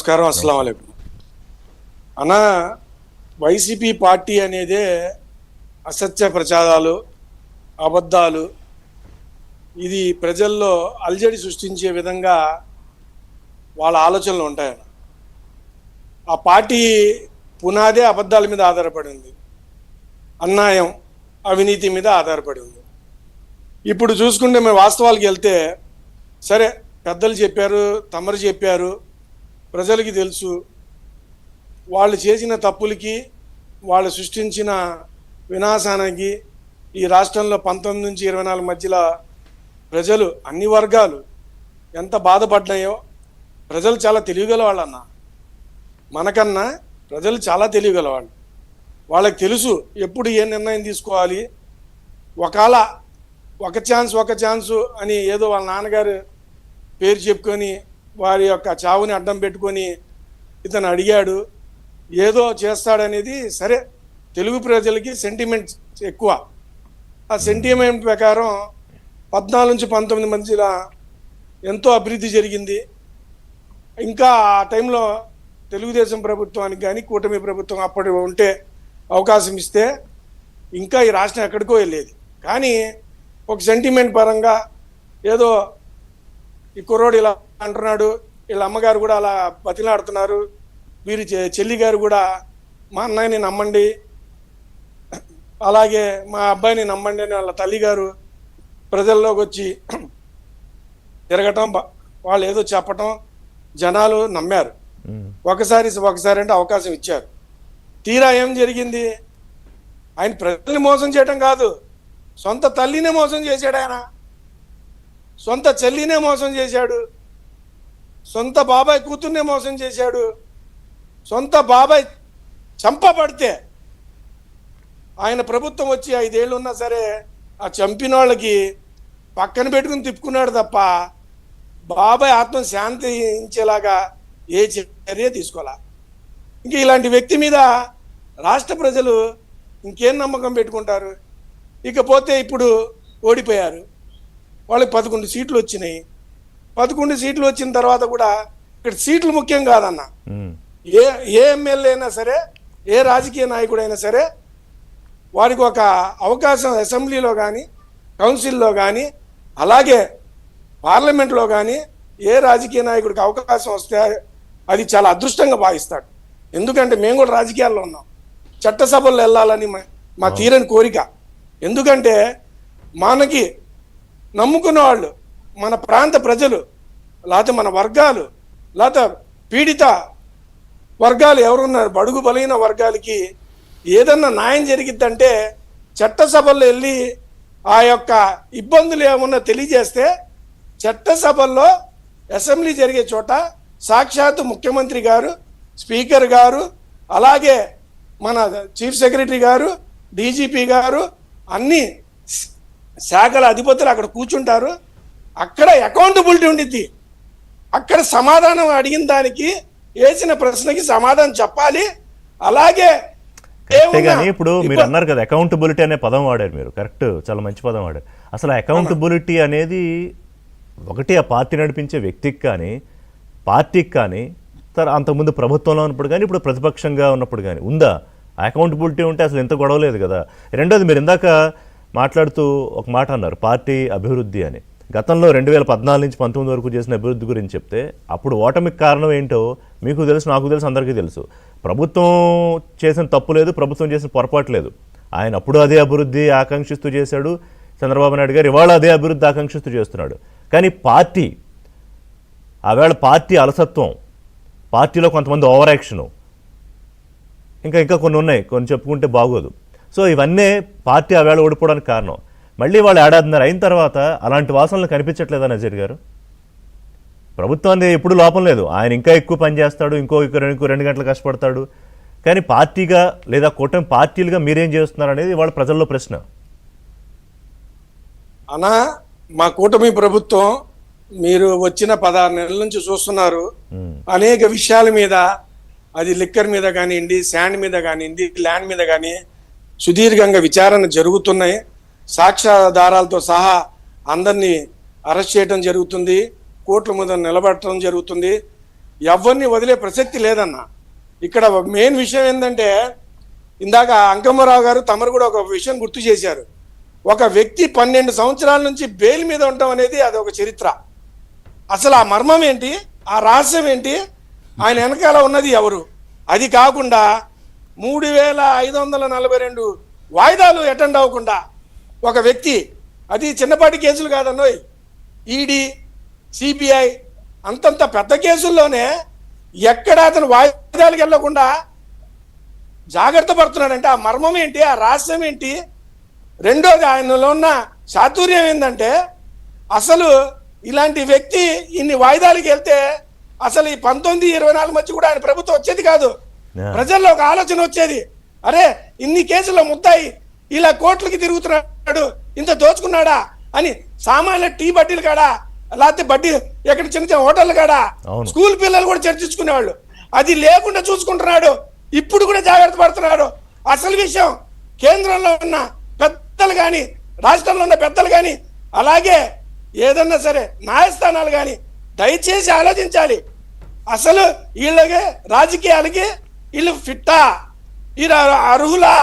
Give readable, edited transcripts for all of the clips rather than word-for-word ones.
నమస్కారం. అస్సలాము అలైకుం. అన్నా, వైసీపీ పార్టీ అనేదే అసత్య ప్రచారాలు, అబద్ధాలు, ఇది ప్రజల్లో అలజడి సృష్టించే విధంగా వాళ్ళ ఆలోచనలు ఉంటాయన్న. ఆ పార్టీ పునాదే అబద్ధాల మీద ఆధారపడింది, అన్యాయం, అవినీతి మీద ఆధారపడింది. ఇప్పుడు చూసుకుంటే మేము వాస్తవాలకు వెళ్తే, సరే పెద్దలు చెప్పారు, తమరు చెప్పారు, ప్రజలకి తెలుసు, వాళ్ళు చేసిన తప్పులకి, వాళ్ళు సృష్టించిన వినాశానికి ఈ రాష్ట్రంలో 19 నుంచి 24 మధ్యలో ప్రజలు అన్ని వర్గాలు ఎంత బాధపడ్డాయో. ప్రజలు చాలా తెలియగలవాళ్ళన్న, మనకన్నా ప్రజలు చాలా తెలియగలవాళ్ళు. వాళ్ళకి తెలుసు ఎప్పుడు ఏ నిర్ణయం తీసుకోవాలి. ఒకవేళ ఒక ఛాన్సు అని ఏదో వాళ్ళ నాన్నగారు పేరు చెప్పుకొని వారి యొక్క చావుని అడ్డం పెట్టుకొని ఇతను అడిగాడు, ఏదో చేస్తాడనేది సరే, తెలుగు ప్రజలకి సెంటిమెంట్ ఎక్కువ. ఆ సెంటిమెంట్ ప్రకారం 14 నుంచి 19 మధ్యలో ఎంతో అభివృద్ధి జరిగింది. ఇంకా ఆ టైంలో తెలుగుదేశం ప్రభుత్వానికి కానీ కూటమి ప్రభుత్వం అప్పటి ఉంటే అవకాశం ఇస్తే ఇంకా ఈ రాష్ట్రం ఎక్కడికో వెళ్ళేది. కానీ ఒక సెంటిమెంట్ పరంగా ఏదో ఈ కుర్రోడు ఇలా అంటున్నాడు, వీళ్ళ అమ్మగారు కూడా అలా బతిలాడుతున్నారు, వీరి చెల్లి గారు కూడా మా అన్నయ్యని నమ్మండి, అలాగే మా అబ్బాయిని నమ్మండి అని వాళ్ళ తల్లిగారు ప్రజల్లోకి వచ్చి తిరగటం, వాళ్ళు ఏదో చెప్పటం, జనాలు నమ్మారు. ఒకసారి అంటే అవకాశం ఇచ్చారు. తీరా ఏం జరిగింది? ఆయన ప్రజల్ని మోసం చేయటం కాదు, సొంత తల్లినే మోసం చేశాడు. ఆయన సొంత చెల్లినే మోసం చేశాడు, సొంత బాబాయ్ కూతుర్నే మోసం చేశాడు. సొంత బాబాయ్ చంపబడితే ఆయన ప్రభుత్వం వచ్చి 5 ఏళ్ళు ఉన్నా సరే ఆ చంపిన వాళ్ళకి పక్కన పెట్టుకుని తిప్పుకున్నాడు తప్ప బాబాయ్ ఆత్మ శాంతించేలాగా ఏ చర్య తీసుకోవాలా. ఇంక ఇలాంటి వ్యక్తి మీద రాష్ట్ర ప్రజలు ఇంకేం నమ్మకం పెట్టుకుంటారు? ఇకపోతే ఇప్పుడు ఓడిపోయారు, వాళ్ళకి 11 సీట్లు వచ్చినాయి. 11 సీట్లు వచ్చిన తర్వాత కూడా ఇక్కడ సీట్లు ముఖ్యం కాదన్న. ఏ ఎమ్మెల్యే అయినా సరే, ఏ రాజకీయ నాయకుడైనా సరే, వారికి ఒక అవకాశం అసెంబ్లీలో కానీ, కౌన్సిల్లో కానీ, అలాగే పార్లమెంట్లో కానీ ఏ రాజకీయ నాయకుడికి అవకాశం వస్తే అది చాలా అదృష్టంగా భావిస్తాడు. ఎందుకంటే మేము కూడా రాజకీయాల్లో ఉన్నాం, చట్టసభల్లో వెళ్ళాలని మా తీరని కోరిక. ఎందుకంటే మనకి నమ్ముకున్న వాళ్ళు, మన ప్రాంత ప్రజలు, లేకపోతే మన వర్గాలు, లేకపోతే పీడిత వర్గాలు ఎవరున్నారు, బడుగు బలైన వర్గాలకి ఏదన్నా న్యాయం జరిగిద్దంటే చట్టసభల్లో వెళ్ళి ఆ యొక్క ఇబ్బందులు ఏమన్నా తెలియజేస్తే, చట్టసభల్లో అసెంబ్లీ జరిగే చోట సాక్షాత్తు ముఖ్యమంత్రి గారు, స్పీకర్ గారు, అలాగే మన చీఫ్ సెక్రటరీ గారు, డీజీపీ గారు, అన్ని శాఖల అధిపతులు అక్కడ కూర్చుంటారు. అక్కడ అకౌంటబిలిటీ ఉండిద్ది. అక్కడ సమాధానం అడిగిన దానికి, వేసిన ప్రశ్నకి సమాధానం చెప్పాలి. అలాగే కానీ ఇప్పుడు మీరు అన్నారు కదా, అకౌంటబిలిటీ అనే పదం వాడారు మీరు, కరెక్ట్, చాలా మంచి పదం వాడారు. అసలు అకౌంటబిలిటీ అనేది ఒకటి ఆ పార్టీ నడిపించే వ్యక్తికి కానీ, పార్టీకి కానీ, అంతకుముందు ప్రభుత్వంలో ఉన్నప్పుడు కానీ, ఇప్పుడు ప్రతిపక్షంగా ఉన్నప్పుడు కానీ ఉందా? అకౌంటబిలిటీ ఉంటే అసలు ఎంత గొడవ లేదు కదా. రెండోది, మీరు ఇందాక మాట్లాడుతూ ఒక మాట అన్నారు, పార్టీ అభివృద్ధి అని. గతంలో 2014 నుంచి 19 వరకు చేసిన అభివృద్ధి గురించి చెప్తే, అప్పుడు ఓటమికి కారణం ఏంటో మీకు తెలుసు, నాకు తెలుసు, అందరికీ తెలుసు. ప్రభుత్వం చేసిన తప్పు లేదు, ప్రభుత్వం చేసిన పొరపాటు లేదు. ఆయన అప్పుడు అదే అభివృద్ధి ఆకాంక్షిస్తూ చేశాడు, చంద్రబాబు నాయుడు గారు ఇవాళ అదే అభివృద్ధి ఆకాంక్షిస్తూ చేస్తున్నాడు. కానీ ఆవేళ పార్టీ అలసత్వం, పార్టీలో కొంతమంది ఓవర్ యాక్షను, ఇంకా కొన్ని ఉన్నాయి, కొన్ని చెప్పుకుంటే బాగోదు. సో ఇవన్నీ పార్టీ ఆవేళ ఓడిపోవడానికి కారణం. మళ్ళీ వాళ్ళు ఏడాదిన్నర అయిన తర్వాత అలాంటి వాసనలు కనిపించట్లేదా నజీర్ గారు? ప్రభుత్వాన్ని ఎప్పుడు లోపం లేదు, ఆయన ఇంకా ఎక్కువ పని చేస్తాడు, ఇంకో 2 గంటలు కష్టపడతాడు. కానీ పార్టీగా లేదా కూటమి పార్టీలుగా మీరేం చేస్తున్నారు అనేది వాళ్ళ ప్రజల్లో ప్రశ్న. అన్నా, మా కూటమి ప్రభుత్వం మీరు వచ్చిన 16 నెలల నుంచి చూస్తున్నారు, అనేక విషయాల మీద, అది లిక్కర్ మీద కానివ్వండి, శాండ్ మీద కానివ్వండి, ల్యాండ్ మీద కానీ సుదీర్ఘంగా విచారణ జరుగుతున్నాయి. సాక్ష్యాధారాలతో సహా అందరినీ అరెస్ట్ చేయడం జరుగుతుంది, కోర్టుల ముందు నిలబెట్టడం జరుగుతుంది. ఎవరిని వదిలే ప్రసక్తి లేదన్న. ఇక్కడ మెయిన్ విషయం ఏంటంటే, ఇందాక అంకమ్మరావు గారు తమరు కూడా ఒక విషయం గుర్తు చేశారు. ఒక వ్యక్తి 12 సంవత్సరాల నుంచి బెయిల్ మీద ఉండటం అనేది అది ఒక చరిత్ర. అసలు ఆ మర్మం ఏంటి, ఆ రహస్యం ఏంటి, ఆయన వెనకాల ఉన్నది ఎవరు? అది కాకుండా 3542 వాయిదాలు అటెండ్ అవ్వకుండా ఒక వ్యక్తి, అది చిన్నపాటి కేసులు కాదన్నోయ్, ఈడీ, సిబిఐ అంతంత పెద్ద కేసుల్లోనే ఎక్కడ అతను వాయిదాలకు వెళ్లకుండా జాగ్రత్త పడుతున్నాడంటే ఆ మర్మం ఏంటి, ఆ రహస్యం ఏంటి? రెండోది, ఆయనలో ఉన్న చాతుర్యం ఏంటంటే, అసలు ఇలాంటి వ్యక్తి ఇన్ని వాయిదాలకు వెళ్తే అసలు ఈ 1924 మధ్య కూడా ఆయన ప్రభుత్వం వచ్చేది కాదు. ప్రజల్లో ఒక ఆలోచన వచ్చేది, అరే ఇన్ని కేసుల్లో ముద్దాయి ఇలా కోట్లకి తిరుగుతున్నాడు, ఇంత దోచుకున్నాడా అని సామాన్య టీ బడ్డీలు కాడా, లేకపోతే బడ్డీ ఎక్కడ చిన్న చిన్న హోటళ్ళు కాడా, స్కూల్ పిల్లలు కూడా చర్చించుకునేవాళ్ళు. అది లేకుండా చూసుకుంటున్నాడు. ఇప్పుడు కూడా జాగ్రత్త పడుతున్నాడు. అసలు విషయం, కేంద్రంలో ఉన్న పెద్దలు కానీ, రాష్ట్రంలో ఉన్న పెద్దలు కానీ, అలాగే ఏదన్నా సరే న్యాయస్థానాలు కానీ దయచేసి ఆలోచించాలి. అసలు వీళ్ళకి రాజకీయాలకి వీళ్ళు ఫిట్టా, వీళ్ళ అర్హులా,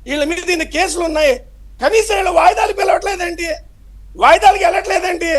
వీళ్ళ మీద దీన్ని కేసులు ఉన్నాయి, కనీసం వీళ్ళు వాయిదాలు పిలవట్లేదేంటి, వాయిదాలకి వెళ్ళట్లేదేంటి?